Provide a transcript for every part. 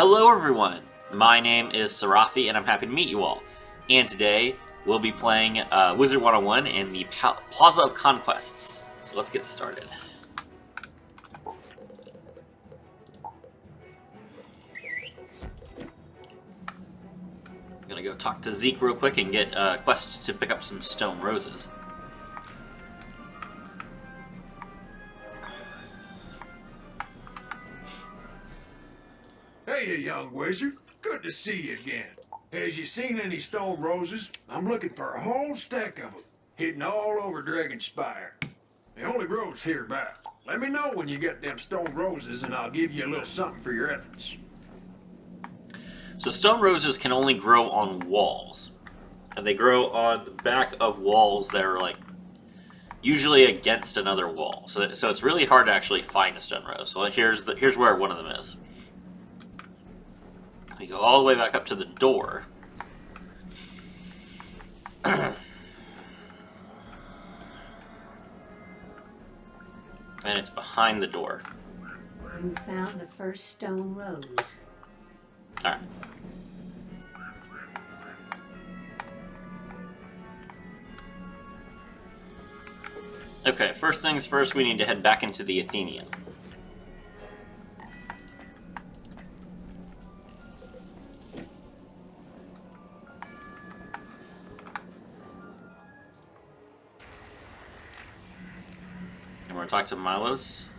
Hello everyone, my name is Sarafi and I'm happy to meet you all. And today we'll be playing Wizard101 in the Plaza of Conquests. So let's get started. I'm gonna go talk to Zeke real quick and get quests to pick up some stone roses. Hey, you young wizard. Good to see you again. Has you seen any stone roses? I'm looking for a whole stack of them, hidden all over Dragonspire. They only grows hereabouts. Let me know when you get them stone roses, and I'll give you a little something for your efforts. So stone roses can only grow on walls. And they grow on the back of walls that are like usually against another wall. So it's really hard to actually find a stone rose. So here's where one of them is. We go all the way back up to the door. And it's behind the door. You found the first stone rose. Alright. Okay, first things first, we need to head back into the Athenian. And we're going to talk to Milos.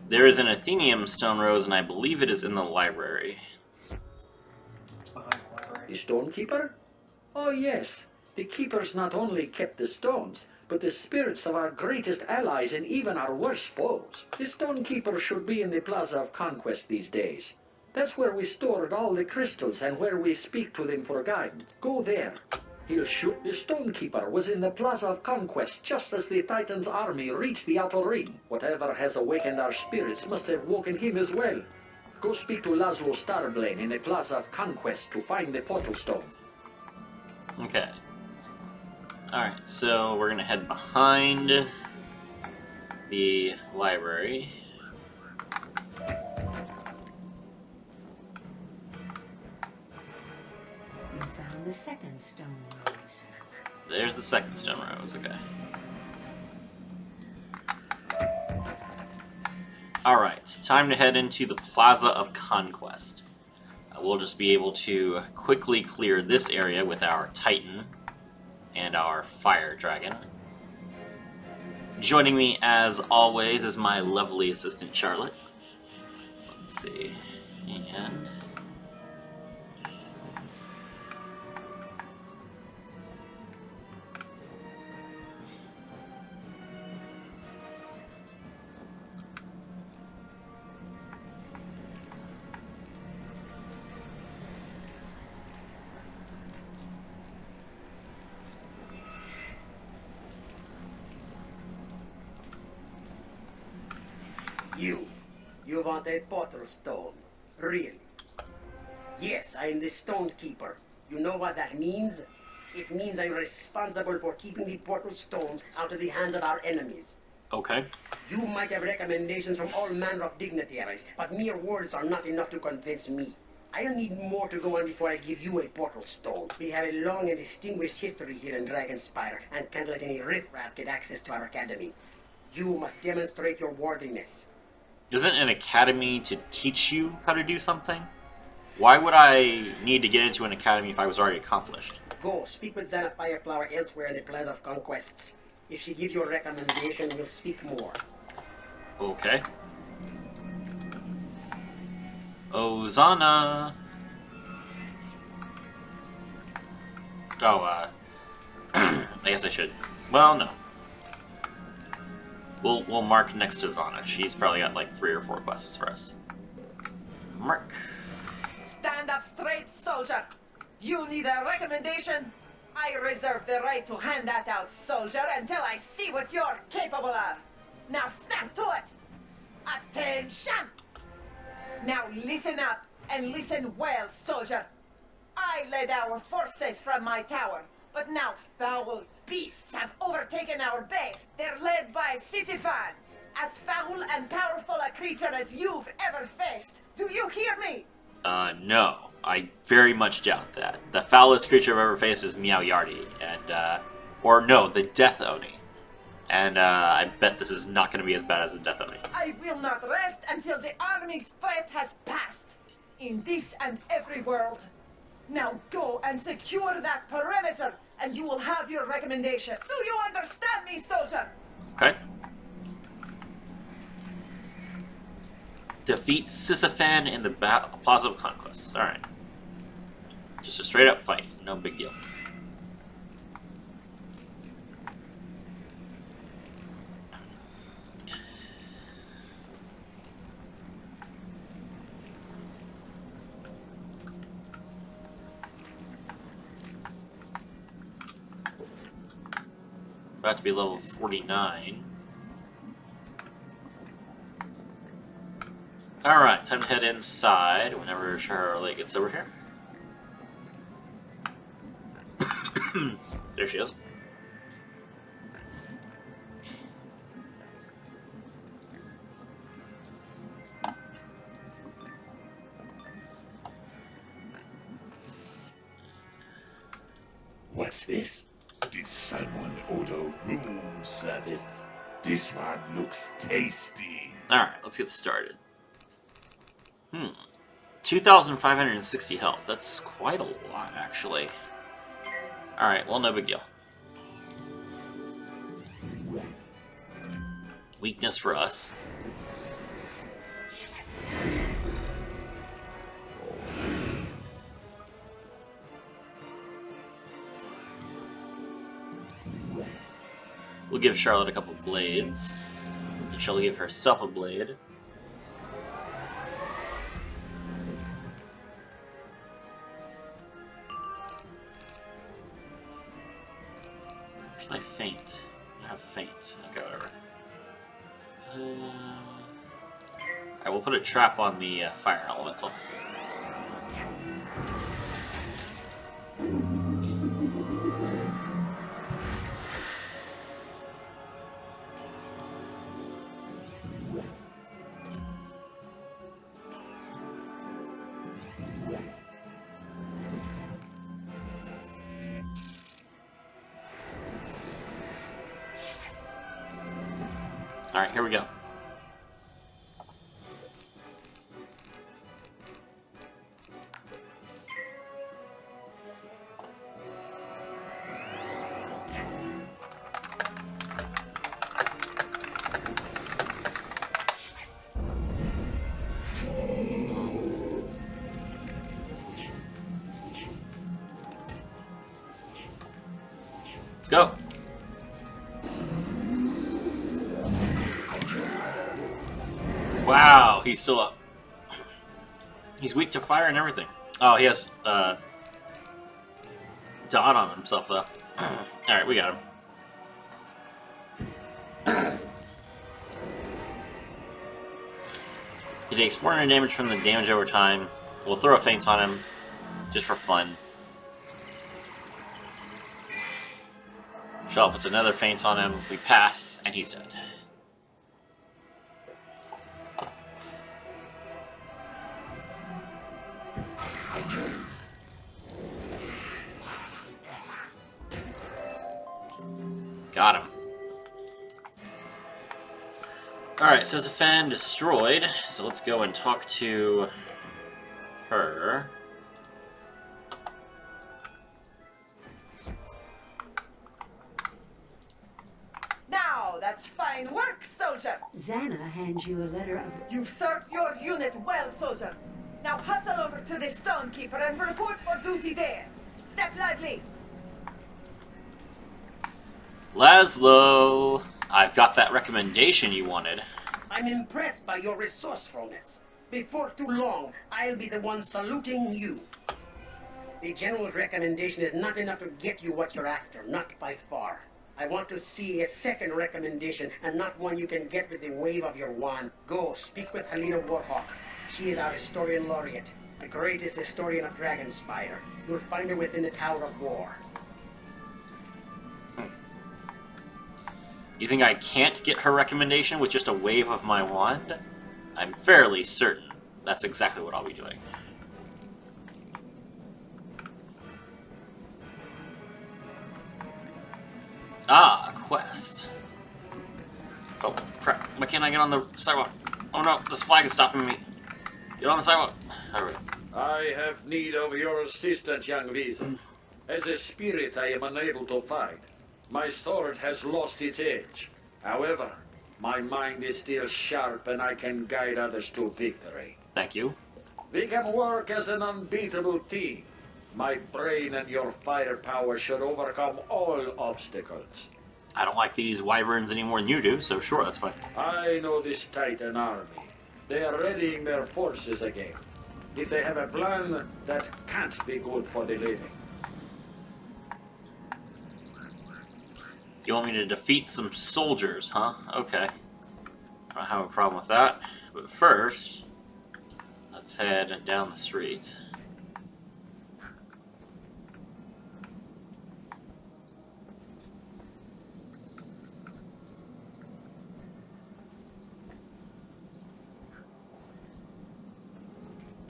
There is an Athenium stone rose, and I believe it is in the library. Behind the library. The stonekeeper? Oh yes, the keepers not only kept the stones, but the spirits of our greatest allies and even our worst foes. The stonekeeper should be in the Plaza of Conquest these days. That's where we stored all the crystals and where we speak to them for guidance. Go there. He'll shoot. The stonekeeper was in the Plaza of Conquest just as the Titan's army reached the outer ring. Whatever has awakened our spirits must have woken him as well. Go speak to Laszlo Starblain in the Plaza of Conquest to find the portal stone. Okay. Alright, so we're gonna head behind the library. You found the second stone rose. There's the second stone rose, okay. Alright, time to head into the Plaza of Conquest. We'll just be able to quickly clear this area with our Titan and our Fire Dragon. Joining me, as always, is my lovely assistant, Charlotte. Let's see, and... You want a portal stone? Really? Yes, I am the stonekeeper. You know what that means? It means I'm responsible for keeping the portal stones out of the hands of our enemies. Okay. You might have recommendations from all manner of dignitaries, but mere words are not enough to convince me. I'll need more to go on before I give you a portal stone. We have a long and distinguished history here in Dragonspire, and can't let any riffraff get access to our academy. You must demonstrate your worthiness. Isn't an academy to teach you how to do something? Why would I need to get into an academy if I was already accomplished? Go, speak with Xana Fireflower elsewhere in the Plaza of Conquests. If she gives you a recommendation, we'll speak more. Okay. Ozana! Oh, I guess I should. Well, no. We'll mark next to Zana. She's probably got like 3 or 4 quests for us. Mark. Stand up straight, soldier. You need a recommendation? I reserve the right to hand that out, soldier, until I see what you're capable of. Now snap to it. Attention! Now listen up, and listen well, soldier. I led our forces from my tower, but now foul beasts have overtaken our base. They're led by Sisyphon. as foul and powerful a creature as you've ever faced. Do you hear me? No. I very much doubt that. The foulest creature I've ever faced is Meow Yardi, and, or no, the Death Oni. And, I bet this is not going to be as bad as the Death Oni. I will not rest until the army's threat has passed. In this and every world. Now go and secure that perimeter, and you will have your recommendation. Do you understand me, soldier? Okay. Defeat Sisyphan in the Plaza of Conquest. Alright. Just a straight up fight. No big deal. About to be level 49. Alright, time to head inside whenever Charlotte gets over here. There she is. What's this? Did someone order room service? This one looks tasty. Alright, let's get started. 2,560 health. That's quite a lot, actually. Alright, well, no big deal. Weakness for us. We'll give Charlotte a couple blades, and she'll give herself a blade. Where's my feint? I have feint. Okay, whatever. Alright, we'll put a trap on the fire elemental. Alright, here we go. Let's go. Wow, he's still up. He's weak to fire and everything. Oh, he has dot on himself though. Alright, we got him. He takes 400 damage from the damage over time. We'll throw a feint on him, just for fun. Shaw puts another feint on him, we pass, and he's dead. Got him. Alright, Sisyphan destroyed, so let's go and talk to her. Now, that's fine work, soldier. Xana hands you a letter of... You've served your unit well, soldier. Now hustle over to the Stonekeeper and report for duty there. Step lively. Laszlo, I've got that recommendation you wanted. I'm impressed by your resourcefulness. Before too long, I'll be the one saluting you. The general's recommendation is not enough to get you what you're after, not by far. I want to see a second recommendation, and not one you can get with the wave of your wand. Go, speak with Helena Warhawk. She is our historian laureate, the greatest historian of Dragonspire. You'll find her within the Tower of War. You think I can't get her recommendation with just a wave of my wand? I'm fairly certain that's exactly what I'll be doing. Ah, a quest. Oh, crap. Why can't I get on the sidewalk? Oh no, this flag is stopping me. Get on the sidewalk. Alright. I have need of your assistance, young Wizard. As a spirit, I am unable to fight. My sword has lost its edge. However, my mind is still sharp and I can guide others to victory. Thank you. We can work as an unbeatable team. My brain and your firepower should overcome all obstacles. I don't like these wyverns any more than you do, so sure, that's fine. I know this Titan army. They are readying their forces again. If they have a plan, that can't be good for the living. You want me to defeat some soldiers, huh? Okay. I don't have a problem with that. But first, let's head down the street.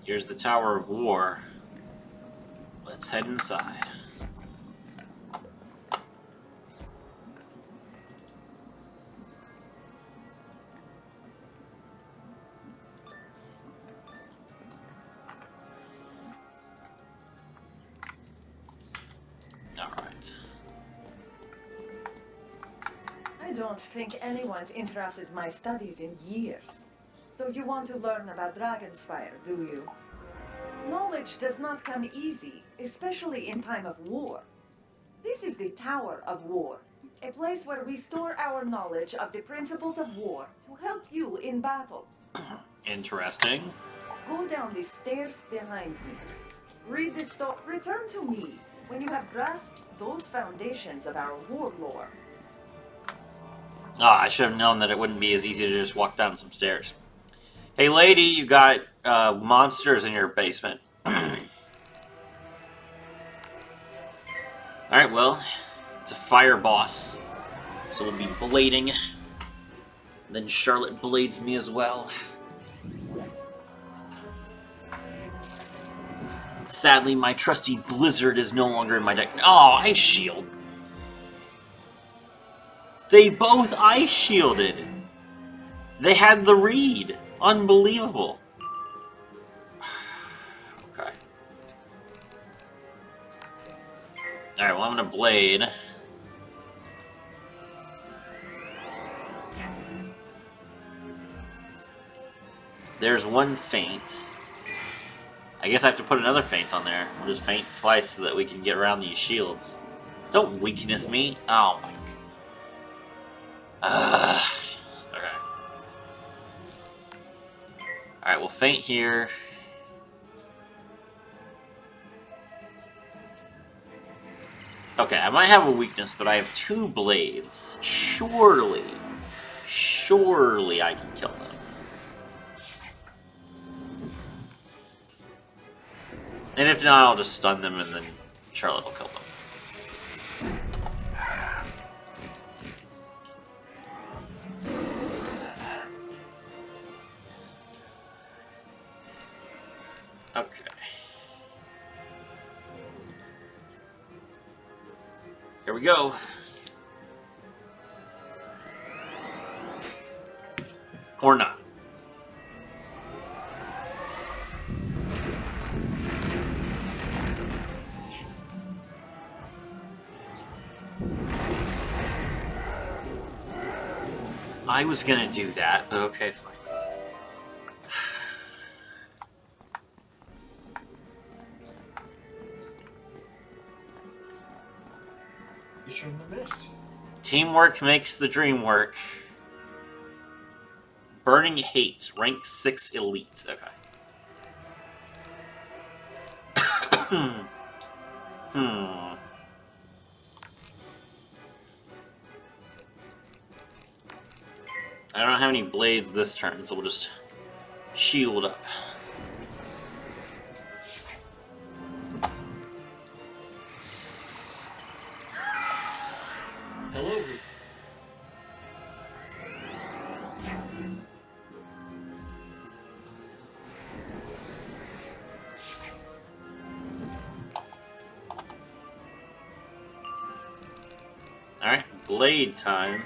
Here's the Tower of War. Let's head inside. Alright. I don't think anyone's interrupted my studies in years. So you want to learn about Dragonspire, do you? Knowledge does not come easy, especially in time of war. This is the Tower of War, a place where we store our knowledge of the principles of war to help you in battle. Interesting. Go down the stairs behind me. Read the story. Return to me when you have grasped those foundations of our war lore. Ah, I should have known that it wouldn't be as easy to just walk down some stairs. Hey lady, you got monsters in your basement. Alright, well, it's a fire boss. So we'll be blading. Then Charlotte blades me as well. Sadly, my trusty Blizzard is no longer in my deck. Oh, Ice Shield! They both Ice Shielded! They had the read! Unbelievable! Okay. Alright, well I'm gonna blade. There's one feint. I guess I have to put another feint on there. We'll just feint twice so that we can get around these shields. Don't weakness me! Oh my god. Okay. Alright, we'll feint here. Okay, I might have a weakness, but I have two blades. Surely I can kill them. And if not, I'll just stun them and then Charlotte will kill them. Okay. Here we go. Or not. I was gonna do that, but okay, fine. You shouldn't have missed. Teamwork makes the dream work. Burning Hate, rank 6 elite. Okay. I don't have any blades this turn, so we'll just shield up. Hello. Alright, blade time.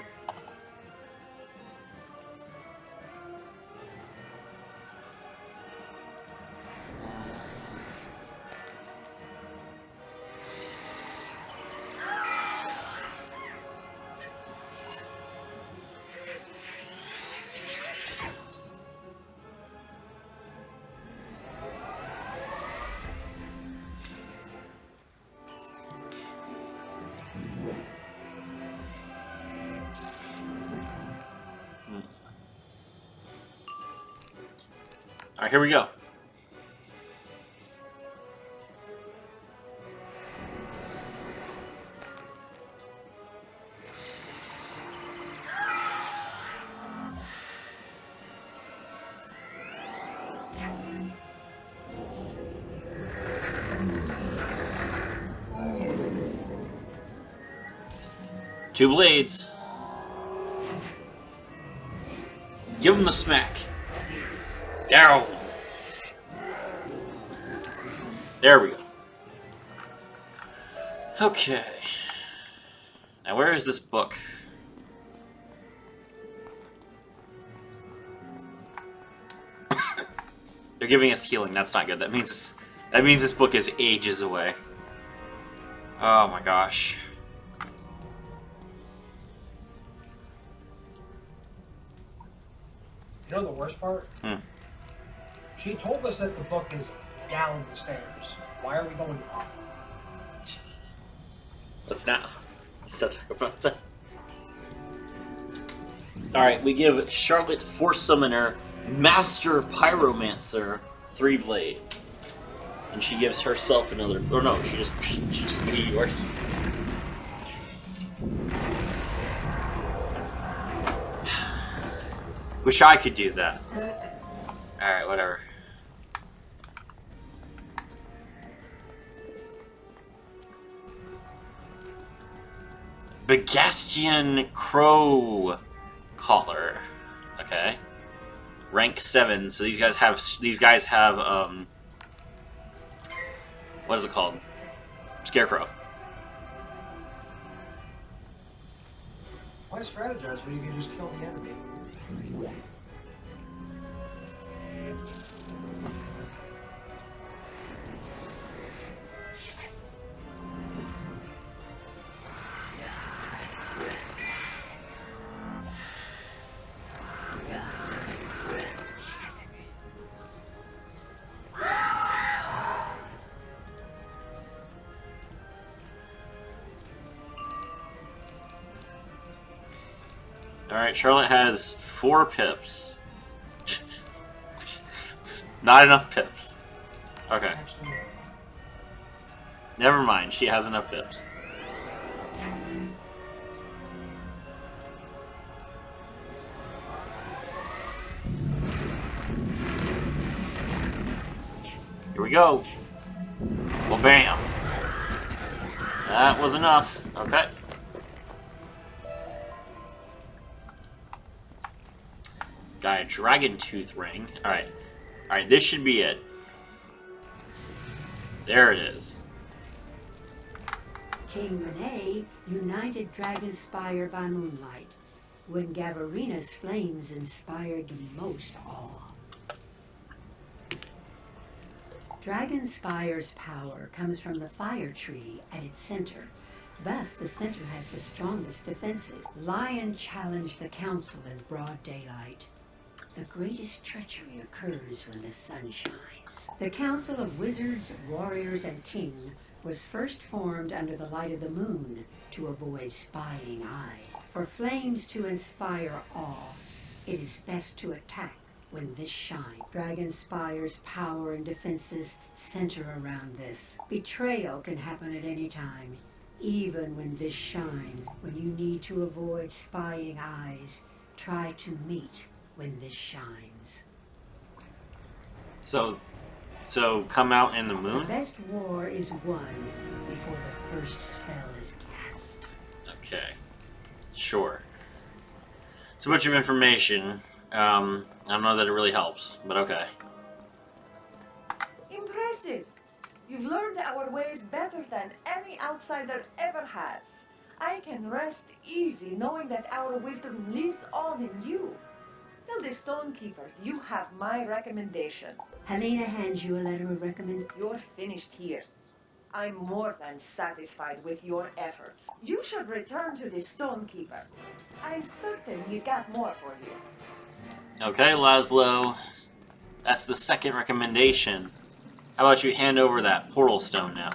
Alright, here we go. Two blades. Give him the smack. Down. There we go. Okay. Now where is this book? They're giving us healing. That's not good. That means this book is ages away. Oh my gosh. You know the worst part? She told us that the book is down the stairs. Why are we going up? Let's not talk about that. Alright, we give Charlotte Force Summoner, Master Pyromancer, 3 blades. And she gives herself another. Or no, she just meteors. Wish I could do that. Alright, whatever. Bagastian Crow Collar. Okay. Rank 7. So these guys have what is it called? Scarecrow. Why strategize when you can just kill the enemy? Alright, Charlotte has 4 pips. Not enough pips. Okay. Actually, Never mind, she has enough pips. Here we go. Well, bam. That was enough. Okay. Got a dragon tooth ring. Alright. Alright, this should be it. There it is. King Renee united Dragonspire by moonlight, when Gavarina's flames inspired the most awe. Dragonspire's power comes from the fire tree at its center. Thus, the center has the strongest defenses. Lion challenged the council in broad daylight. The greatest treachery occurs when the sun shines. The Council of Wizards, Warriors, and King was first formed under the light of the moon to avoid spying eyes. For flames to inspire awe, it is best to attack when this shines. Dragonspire's power and defenses center around this. Betrayal can happen at any time, even when this shines. When you need to avoid spying eyes, try to meet when this shines. So come out in the moon? The best war is won before the first spell is cast. Okay. Sure. So much of information. I don't know that it really helps, but okay. Impressive. You've learned our ways better than any outsider ever has. I can rest easy knowing that our wisdom lives on in you. Tell the Stonekeeper you have my recommendation. Helena hands you a letter of recommendation. You're finished here. I'm more than satisfied with your efforts. You should return to the Stonekeeper. I'm certain he's got more for you. Okay, Laszlo. That's the second recommendation. How about you hand over that portal stone now?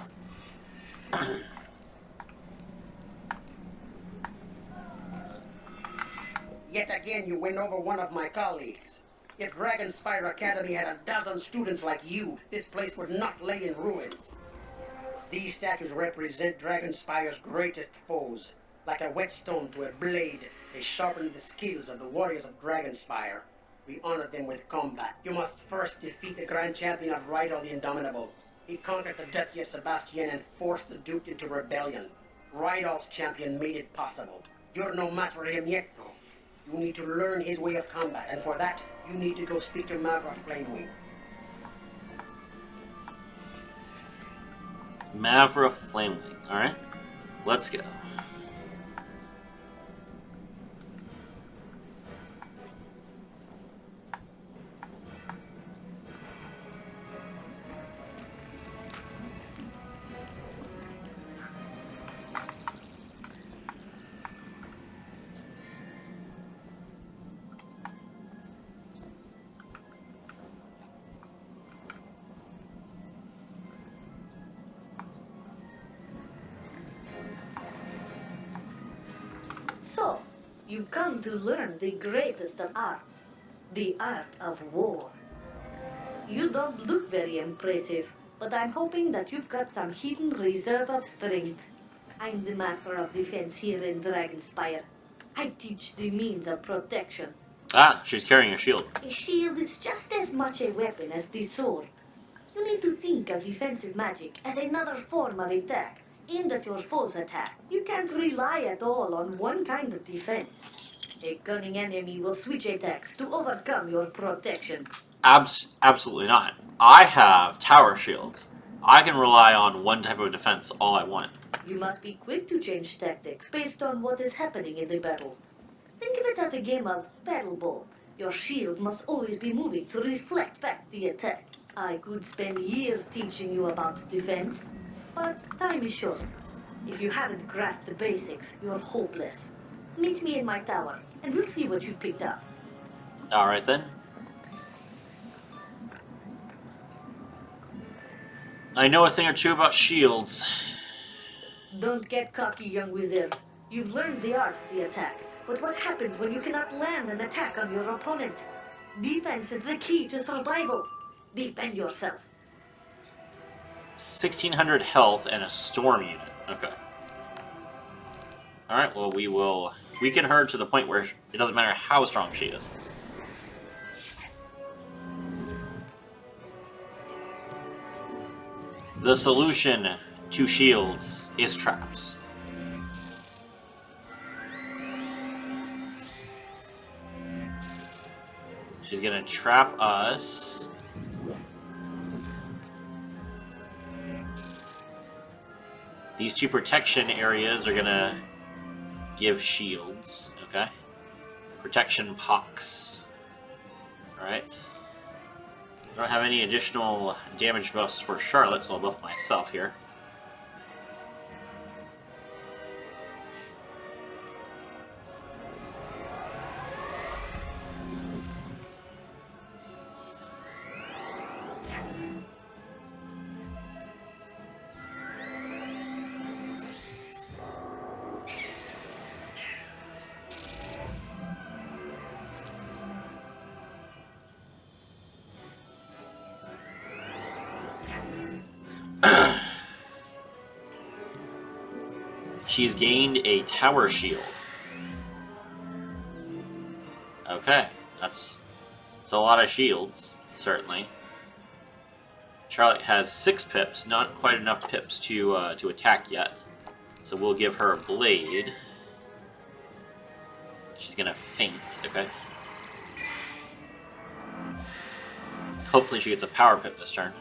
Yet again, you win over one of my colleagues. If Dragonspire Academy had a dozen students like you, this place would not lay in ruins. These statues represent Dragonspire's greatest foes. Like a whetstone to a blade, they sharpen the skills of the warriors of Dragonspire. We honor them with combat. You must first defeat the Grand Champion of Rydal the Indomitable. He conquered the Duchy of Sebastian and forced the Duke into rebellion. Rydal's champion made it possible. You're no match for him yet, though. You need to learn his way of combat, and for that, you need to go speak to Mavra Flamewing. Mavra Flamewing. Alright. Let's go. So, you've come to learn the greatest of arts, the art of war. You don't look very impressive, but I'm hoping that you've got some hidden reserve of strength. I'm the master of defense here in Dragonspire. I teach the means of protection. Ah, she's carrying a shield. A shield is just as much a weapon as the sword. You need to think of defensive magic as another form of attack, aimed at your foe's attack. You can't rely at all on one kind of defense. A cunning enemy will switch attacks to overcome your protection. Absolutely not. I have tower shields. I can rely on one type of defense all I want. You must be quick to change tactics based on what is happening in the battle. Think of it as a game of battle ball. Your shield must always be moving to reflect back the attack. I could spend years teaching you about defense, but time is short. If you haven't grasped the basics, you're hopeless. Meet me in my tower, and we'll see what you picked up. Alright then. I know a thing or two about shields. Don't get cocky, young wizard. You've learned the art of the attack, but what happens when you cannot land an attack on your opponent? Defense is the key to survival. Defend yourself. 1600 health and a storm unit. Okay. Alright, well we will weaken her to the point where it doesn't matter how strong she is. The solution to shields is traps. She's gonna trap us. These two protection areas are gonna give shields, okay? Protection pox. Alright. I don't have any additional damage buffs for Charlotte, so I'll buff myself here. She's gained a tower shield. Okay, that's a lot of shields, certainly. Charlotte has 6 pips, not quite enough pips to attack yet. So we'll give her a blade. She's gonna faint, okay? Hopefully she gets a power pip this turn.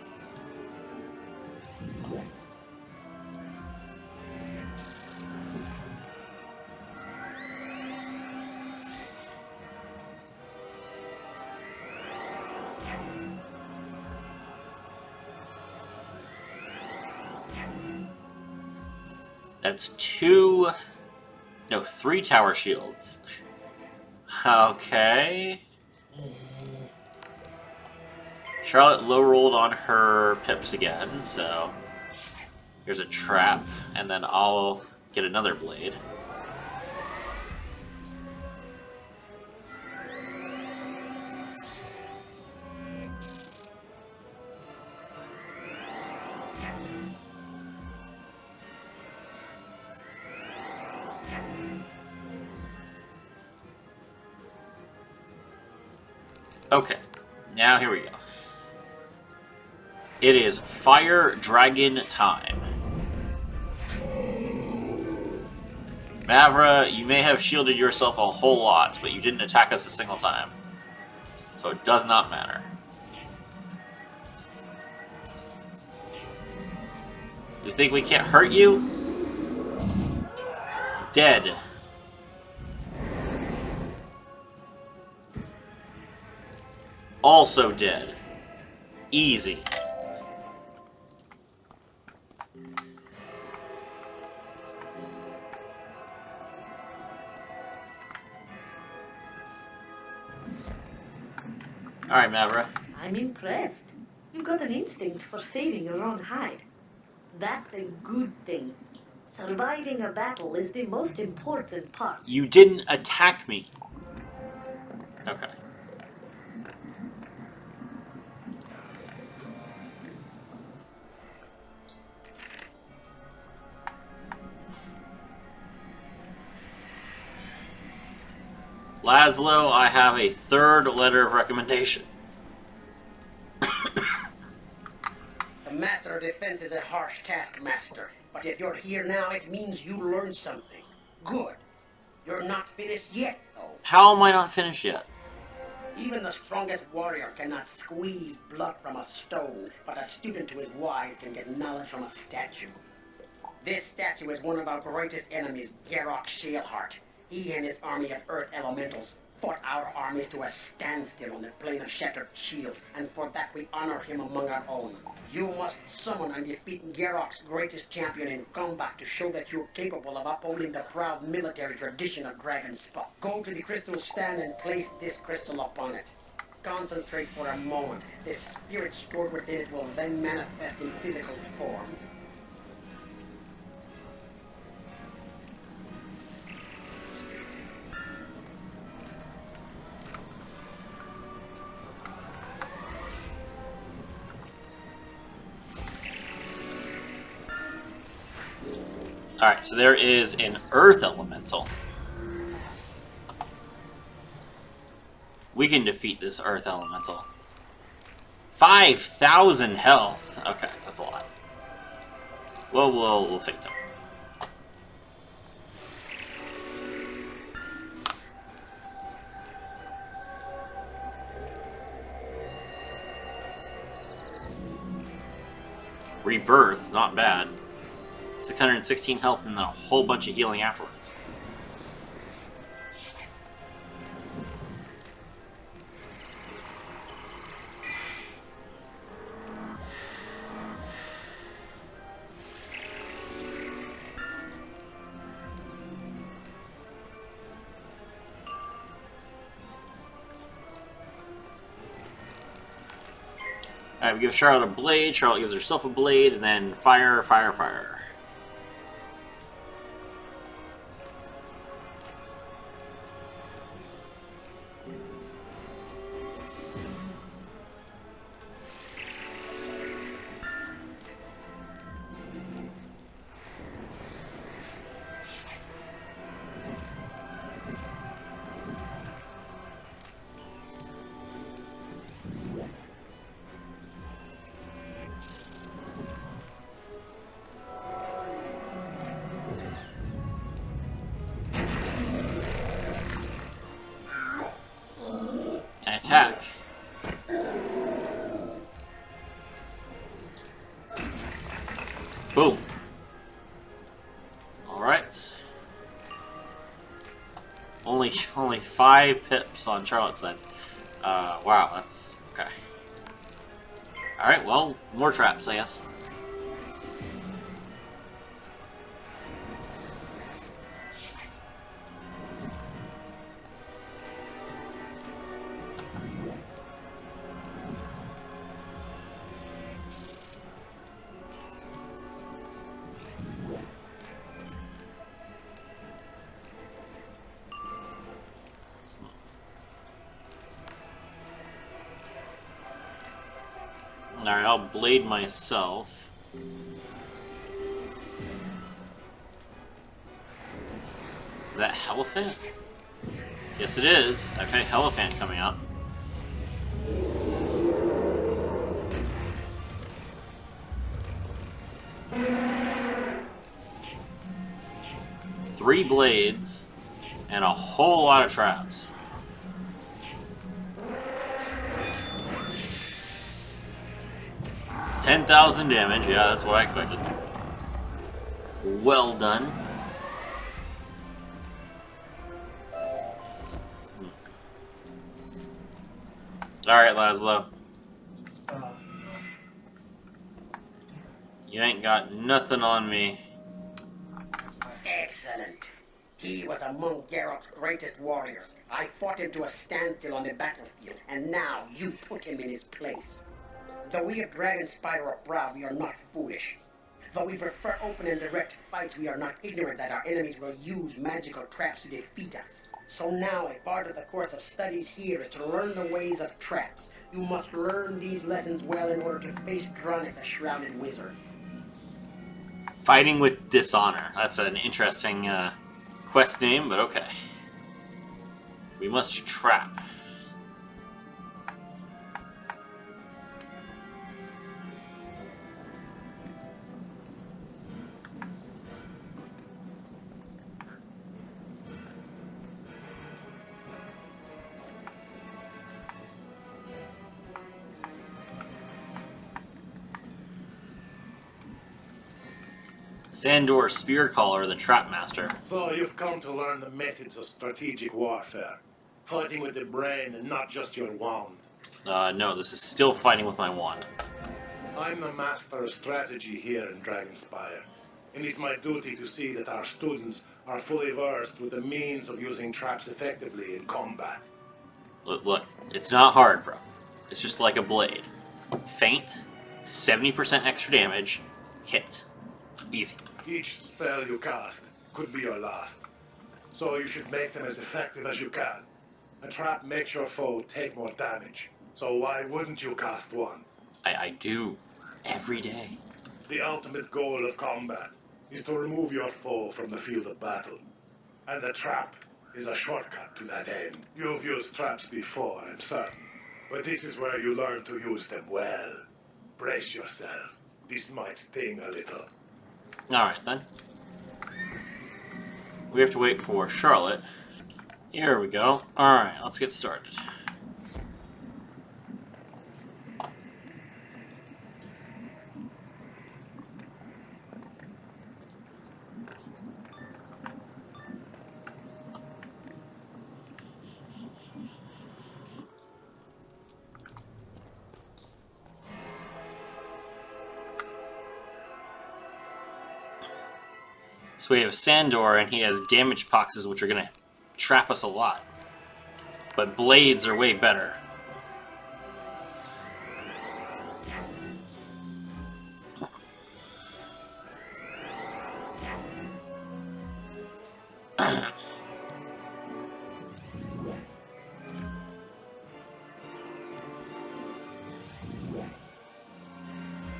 That's 3 tower shields. Okay. Charlotte low rolled on her pips again, so here's a trap, and then I'll get another blade. Okay, now here we go. It is Fire Dragon time. Mavra, you may have shielded yourself a whole lot, but you didn't attack us a single time. So it does not matter. You think we can't hurt you? Dead. Also dead. Easy. Alright, Mavra. I'm impressed. You've got an instinct for saving your own hide. That's a good thing. Surviving a battle is the most important part. You didn't attack me. Okay. Laszlo, I have a third letter of recommendation. The Master of Defense is a harsh taskmaster, but if you're here now, it means you learned something. Good. You're not finished yet, though. How am I not finished yet? Even the strongest warrior cannot squeeze blood from a stone, but a student who is wise can get knowledge from a statue. This statue is one of our greatest enemies, Garrock Shaleheart. He and his army of Earth Elementals fought our armies to a standstill on the plain of Shattered Shields, and for that we honor him among our own. You must summon and defeat Garrock's greatest champion in combat to show that you're capable of upholding the proud military tradition of Dragon Spot. Go to the crystal stand and place this crystal upon it. Concentrate for a moment. The spirit stored within it will then manifest in physical form. Alright, so there is an Earth Elemental. We can defeat this Earth Elemental. 5,000 health. Okay, that's a lot. Well, we'll fake them. Rebirth, not bad. 616 health and then a whole bunch of healing afterwards. Alright, we give Charlotte a blade, Charlotte gives herself a blade, and then fire, fire, fire. Attack. Boom. Alright. Only 5 pips on Charlotte's then. Wow, that's okay. Alright, well, more traps, I guess. Alright, I'll blade myself. Is that Elephant? Yes, it is. Okay, Elephant coming up. Three blades and a whole lot of traps. $10,000 damage, yeah, that's what I expected. Well done. Alright, Laszlo. You ain't got nothing on me. Excellent. He was among Geralt's greatest warriors. I fought him to a standstill on the battlefield, and now you put him in his place. Though we of Dragonspire are proud, we are not foolish. Though we prefer open and direct fights, we are not ignorant that our enemies will use magical traps to defeat us. So now, a part of the course of studies here is to learn the ways of traps. You must learn these lessons well in order to face Dronic, the Shrouded Wizard. Fighting with Dishonor. That's an interesting quest name, but okay. We must trap. Sandor Spearcaller, the Trap Master. So you've come to learn the methods of strategic warfare. Fighting with the brain and not just your wand. No, this is still fighting with my wand. I'm the master of strategy here in Dragonspire. It is my duty to see that our students are fully versed with the means of using traps effectively in combat. Look, it's not hard, bro. It's just like a blade. Feint, 70% extra damage, hit. Easy. Each spell you cast could be your last. So you should make them as effective as you can. A trap makes your foe take more damage. So why wouldn't you cast one? I do. Every day. The ultimate goal of combat is to remove your foe from the field of battle. And the trap is a shortcut to that end. You've used traps before, I'm certain. But this is where you learn to use them well. Brace yourself. This might sting a little. Alright then. We have to wait for Charlotte. Here we go. Alright, let's get started. So we have Sandor, and he has damage boxes, which are going to trap us a lot. But blades are way better.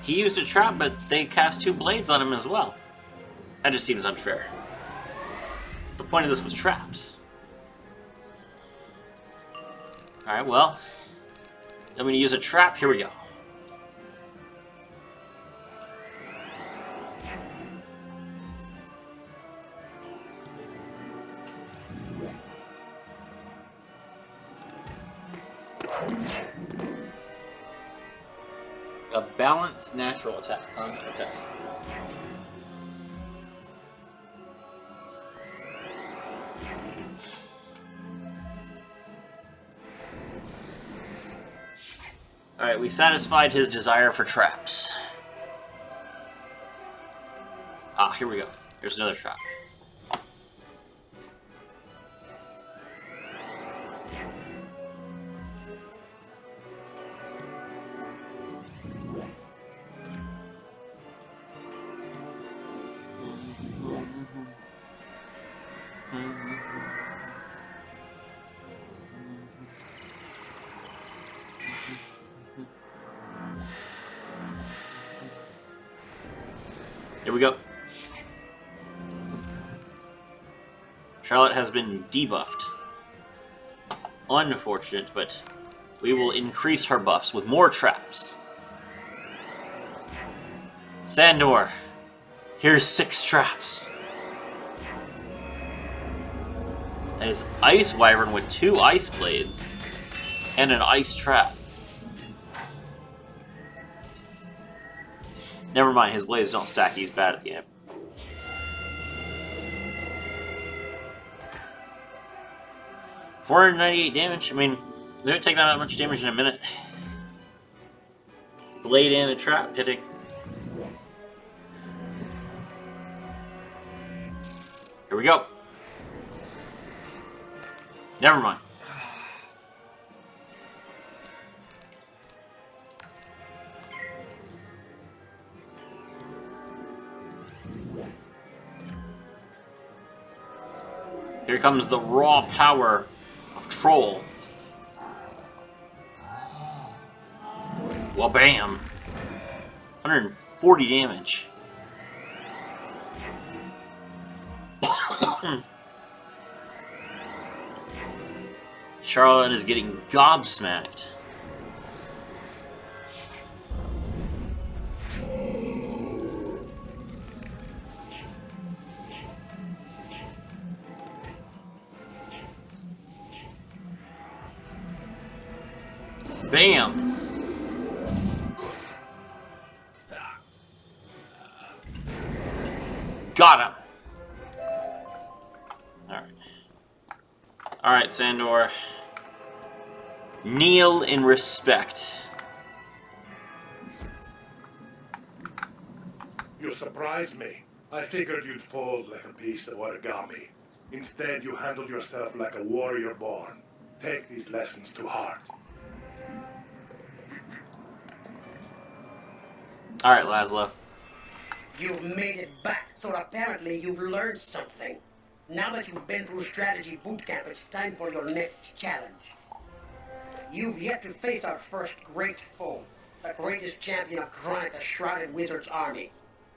He used a trap, but they cast 2 blades on him as well. That just seems unfair. The point of this was traps. Alright, well. I'm going to use a trap. Here we go. A balanced natural attack. Okay. Alright, we satisfied his desire for traps. Ah, here we go. Here's another trap. Here we go. Charlotte has been debuffed. Unfortunate, but we will increase her buffs with more traps. Sandor, here's 6 traps. That is Ice Wyvern with 2 ice blades and an ice trap. Never mind, his blades don't stack, he's bad at the game. $498 damage? I mean, they don't take that much damage in a minute. Blade and a trap hitting. Here we go. Never mind. Here comes the raw power of Troll. Well, bam. 140 damage. Charlotte is getting gobsmacked. Bam! Got him! Alright. Alright, Sandor. Kneel in respect. You surprised me. I figured you'd fold like a piece of origami. Instead, you handled yourself like a warrior born. Take these lessons to heart. Alright, Laszlo. You've made it back, so apparently you've learned something. Now that you've been through strategy boot camp, it's time for your next challenge. You've yet to face our first great foe, the greatest champion of Dronic, the Shrouded Wizard's army.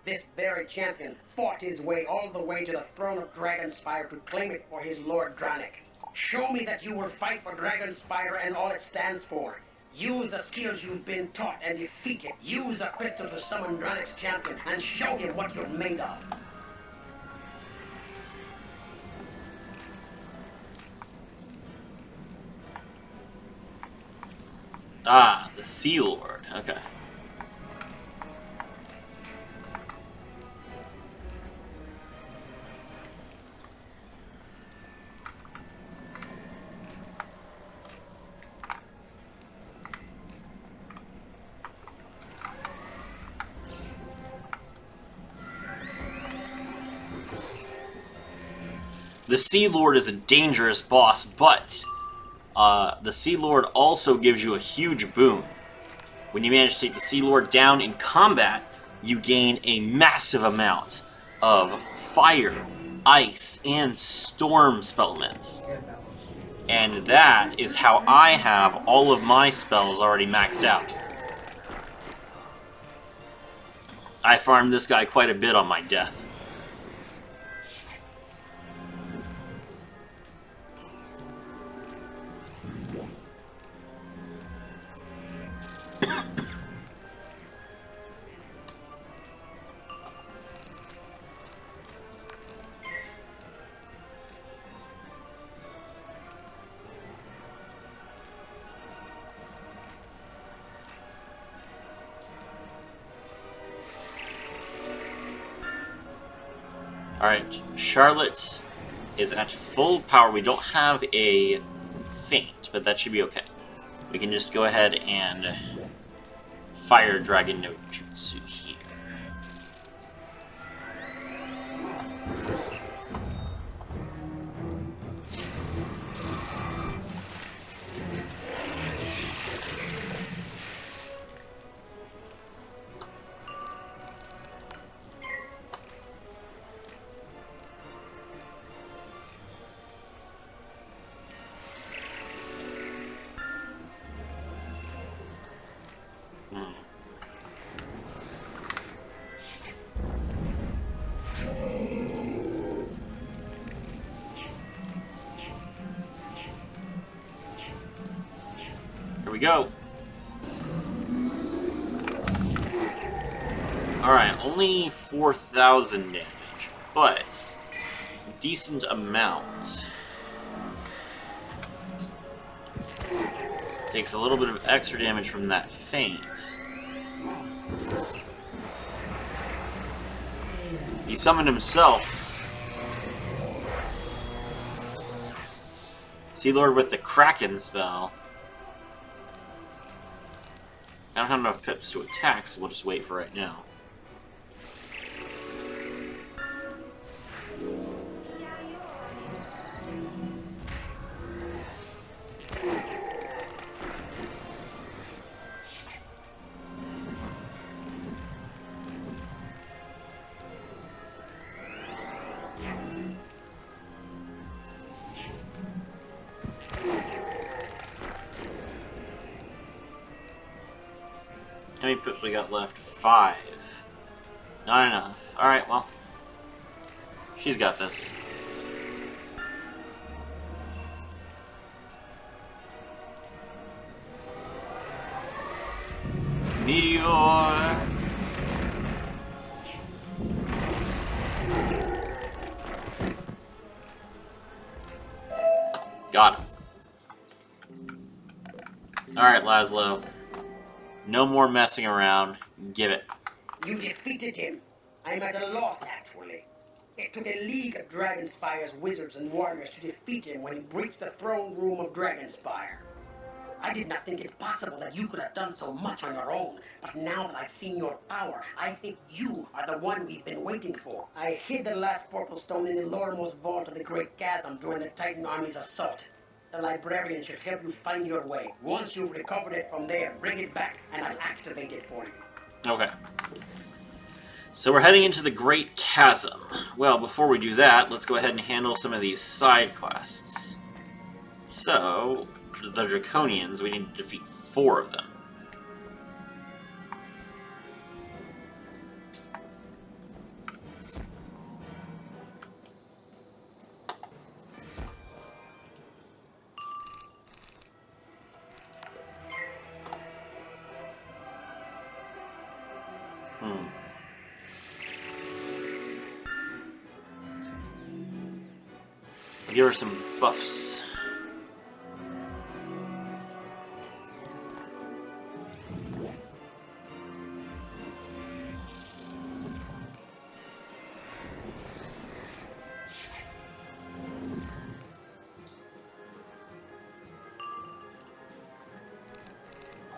This very champion fought his way all the way to the throne of Dragonspire to claim it for his Lord Dronic. Show me that you will fight for Dragonspire and all it stands for. Use the skills you've been taught and defeat it. Use the crystal to summon Dronic's champion and show him what you're made of. Ah, the Sea Lord. Okay. The Sea Lord is a dangerous boss, but the Sea Lord also gives you a huge boon. When you manage to take the Sea Lord down in combat, you gain a massive amount of fire, ice, and storm spellments. And that is how I have all of my spells already maxed out. I farmed this guy quite a bit on my death. Alright, Charlotte is at full power. We don't have a feint, but that should be okay. We can just go ahead and fire dragon no jutsu here. Here we go. Alright, only 4,000 damage, but decent amount. Takes a little bit of extra damage from that feint. He summoned himself. Sea Lord with the Kraken spell. I don't have enough pips to attack, so we'll just wait for right now. How many pips we got left? 5. Not enough. Alright, well. She's got this. Meteor! Got him. Alright, Laszlo. No more messing around. Give it. You defeated him. I'm at a loss, actually. It took a league of Dragonspire's wizards and warriors to defeat him when he breached the throne room of Dragonspire. I did not think it possible that you could have done so much on your own, but now that I've seen your power, I think you are the one we've been waiting for. I hid the last purple stone in the lowermost vault of the Great Chasm during the Titan Army's assault. The librarian should help you find your way. Once you've recovered it from there, bring it back, and I'll activate it for you. Okay. So we're heading into the Great Chasm. Well, before we do that, let's go ahead and handle some of these side quests. So, the Draconians, we need to defeat 4 of them. Give her some buffs.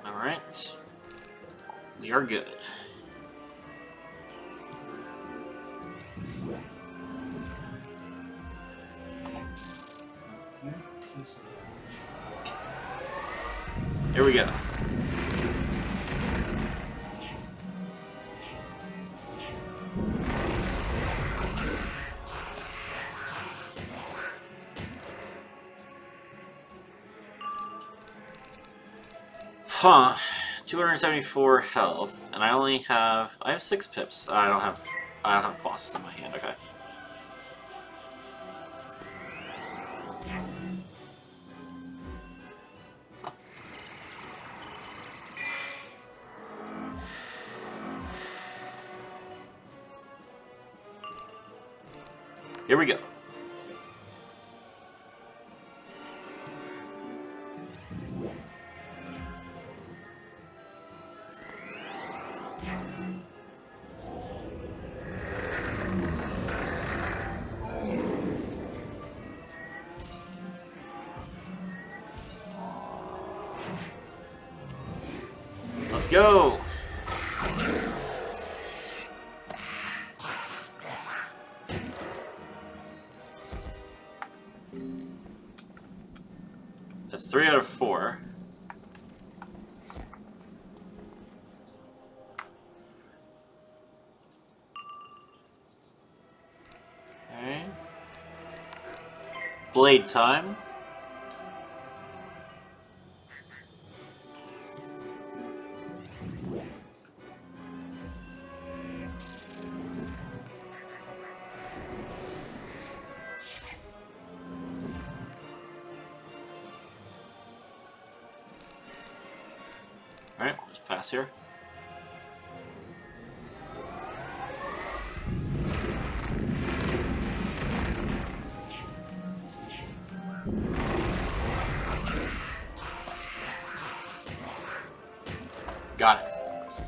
All right. We are good. Here we go. Huh. 274 health, and I have 6 pips. I don't have Colossus in my hand, okay. Here we go. Let's go. blade time. Alright, let's pass here. Got it.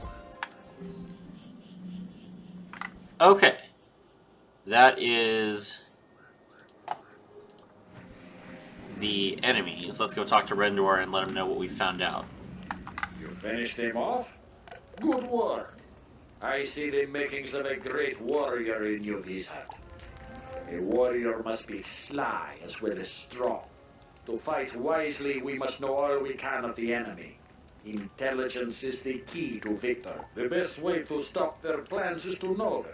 Okay. That is the enemies. Let's go talk to Rendor and let him know what we found out. You finished him off? Good work. I see the makings of a great warrior in you, Wizard. A warrior must be sly as well as strong. To fight wisely, we must know all we can of the enemy. Intelligence is the key to victory. The best way to stop their plans is to know them.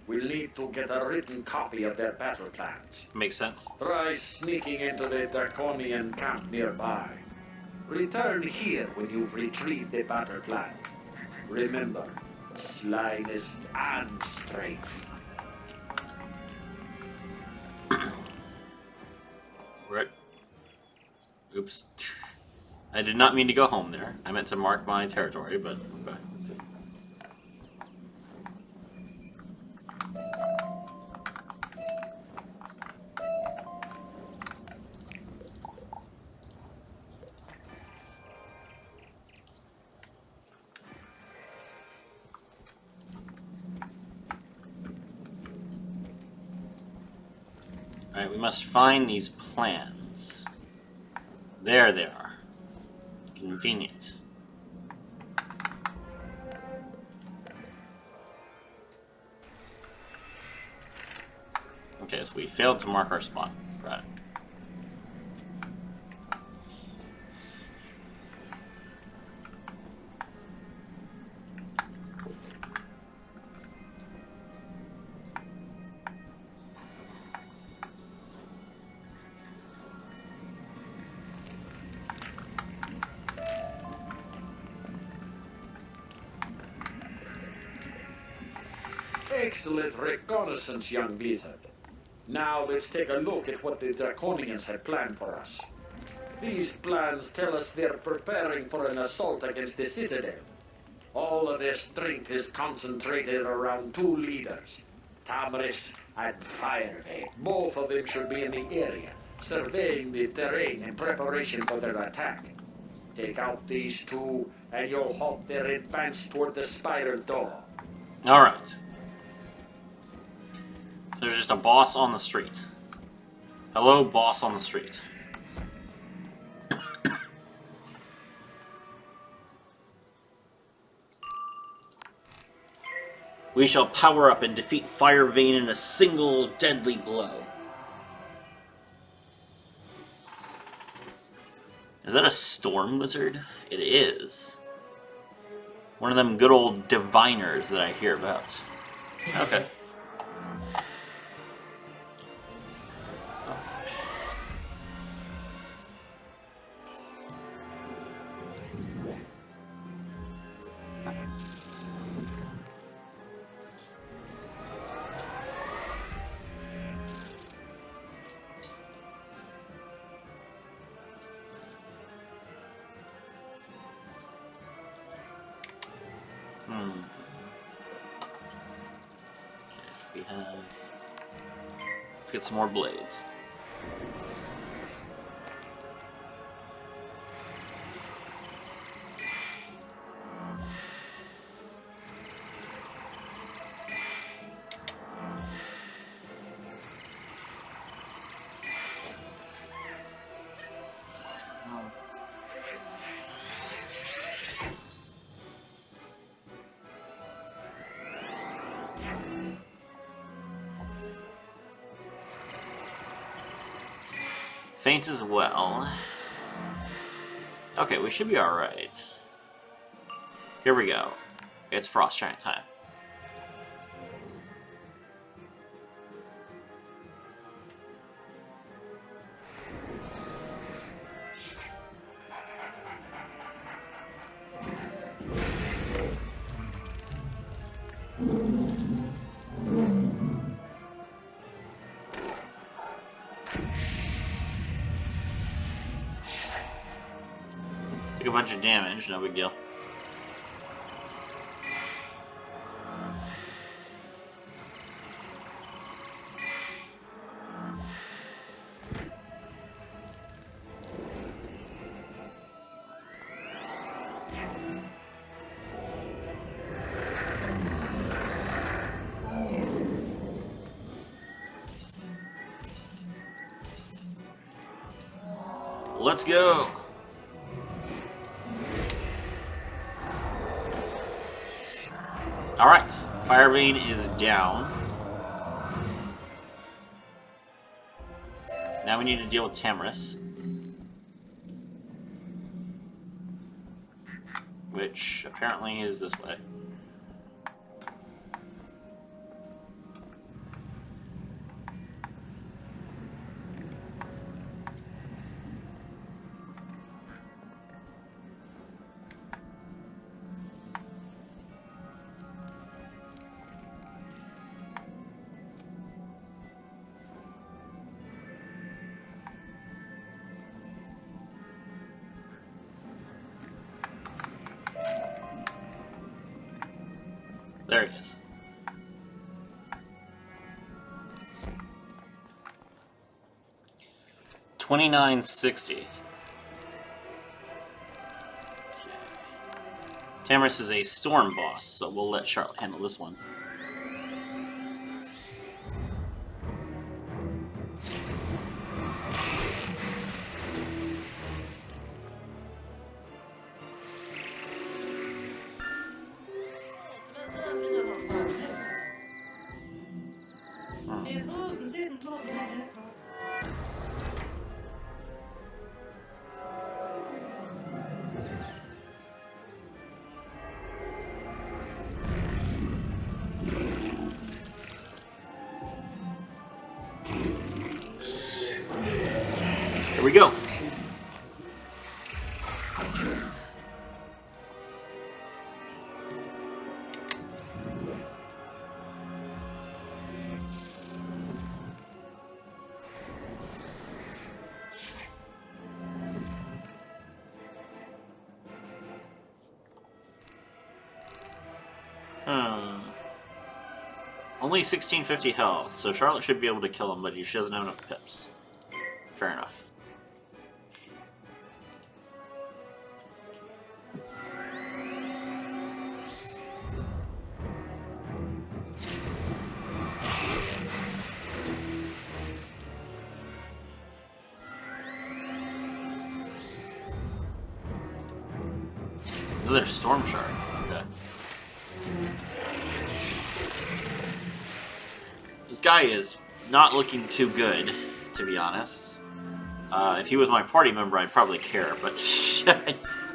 We'll need to get a written copy of their battle plans. Makes sense. Try sneaking into the Draconian camp nearby. Return here when you've retrieved the battle plans. Remember, slyness and strength. Right. Oops. I did not mean to go home there. I meant to mark my territory, but okay, let's see. Alright, we must find these plans. There they are. Convenient. Okay, so we failed to mark our spot. Right. Excellent reconnaissance, young wizard. Now let's take a look at what the Draconians had planned for us. These plans tell us they're preparing for an assault against the Citadel. All of their strength is concentrated around two leaders, Tamris and Firevane. Both of them should be in the area, surveying the terrain in preparation for their attack. Take out these two, and you'll halt their advance toward the spiral door. Alright. So there's just a boss on the street. Hello, boss on the street. We shall power up and defeat Firevane in a single deadly blow. Is that a storm wizard? It is. One of them good old diviners that I hear about. Okay. Let's... Okay, so we have... Let's get some more blades. Faint as well. Okay, we should be alright. Here we go. It's Frost Giant time. Took a bunch of damage, no big deal. Let's go. All right, Fire Vein is down. Now we need to deal with Tamris, which apparently is this way. There he is. $29.60. Tamris is a storm boss, so we'll let Charlotte handle this one. Here we go. Only 1650 health, so Charlotte should be able to kill him, but she doesn't have enough pips. Fair enough. Another storm shard. Okay. This guy is not looking too good, to be honest. If he was my party member, I'd probably care, but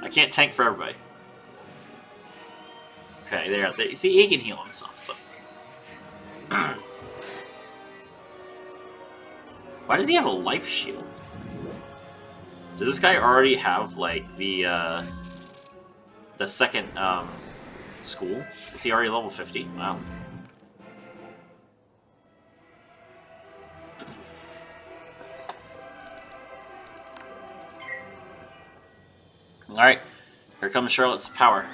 I can't tank for everybody. Okay, there. See, he can heal himself. So. Why does he have a life shield? Does this guy already have like the second school? Is he already level 50? Wow. Alright, here comes Charlotte's power.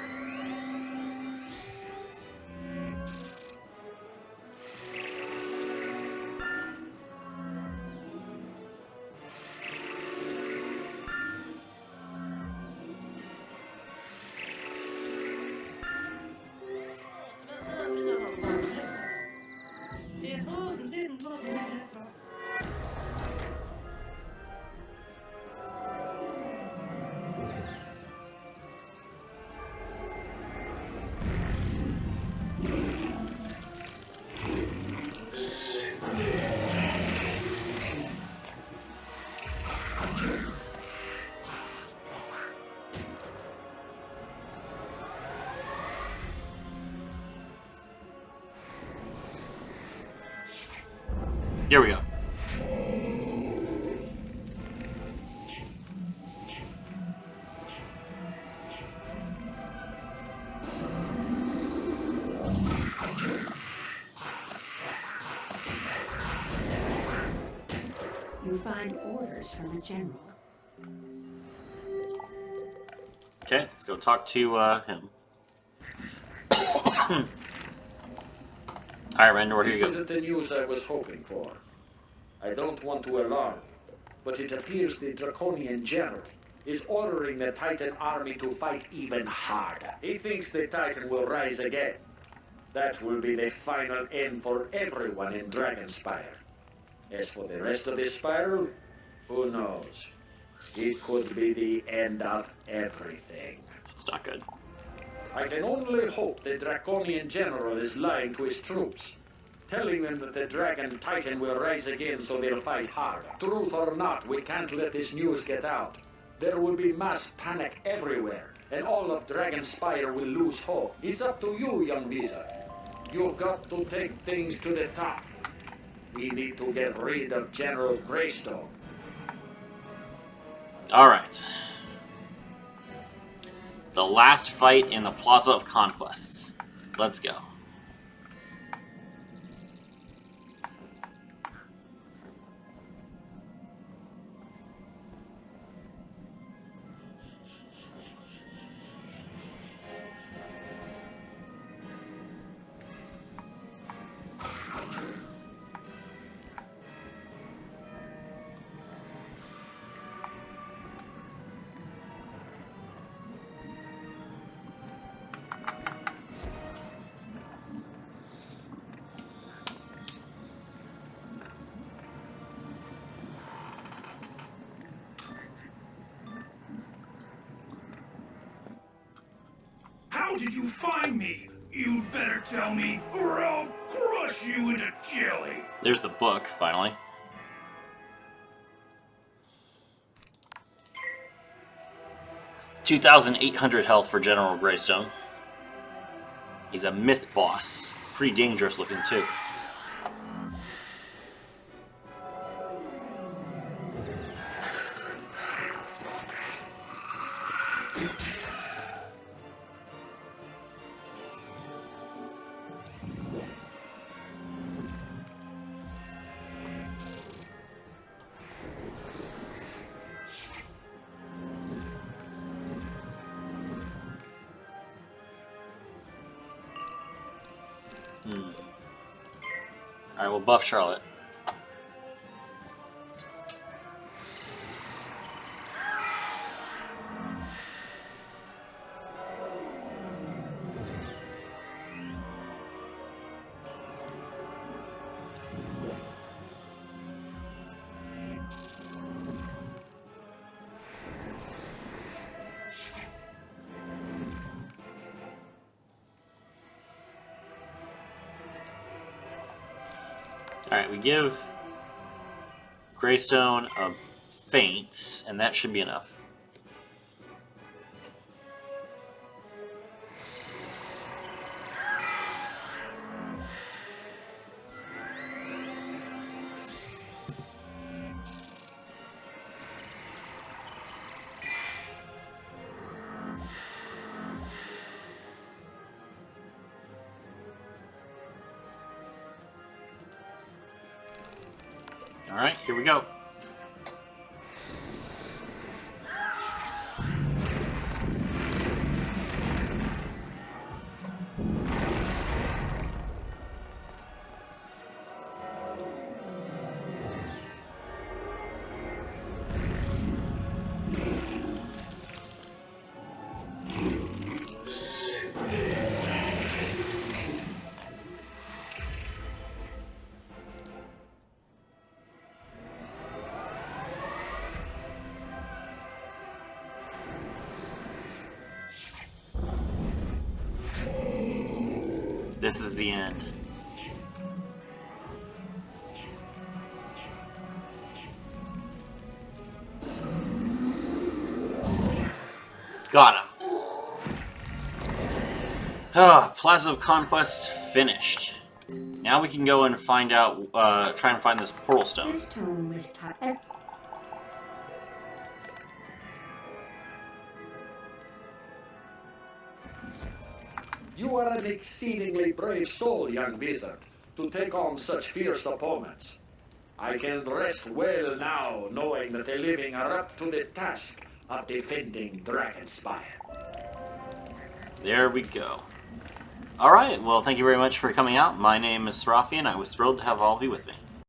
Here we go. find orders from the general. Okay, let's go talk to him. Alright, Rendor, here This you go. isn't the news I was hoping for. I don't want to alarm you, but it appears the Draconian General is ordering the Titan army to fight even harder. He thinks the Titan will rise again. That will be the final end for everyone in Dragonspire. As for the rest of the spiral, who knows? It could be the end of everything. It's not good. I can only hope the Draconian General is lying to his troops, telling them that the Dragon Titan will rise again so they'll fight harder. Truth or not, we can't let this news get out. There will be mass panic everywhere, and all of Dragonspire will lose hope. It's up to you, young wizard. You've got to take things to the top. We need to get rid of General Greystone. Alright. The last fight in the Plaza of Conquests. Let's go. How did you find me? You'd better tell me, or I'll crush you into jelly. There's the book, finally. $2,800 health for General Greystone. He's a myth boss. Pretty dangerous looking, too. Alright, we'll buff Charlotte. Alright, we give Greystone a feint, and that should be enough. Alright, here we go. This is the end. Got him. Plaza of Conquest finished. Now we can go and find out, try and find this portal stone. This tome is tied. You are an exceedingly brave soul, young wizard, to take on such fierce opponents. I can rest well now, knowing that the living are up to the task of defending Dragonspire. There we go. Alright, well, thank you very much for coming out. My name is Serafi, and I was thrilled to have all of you with me.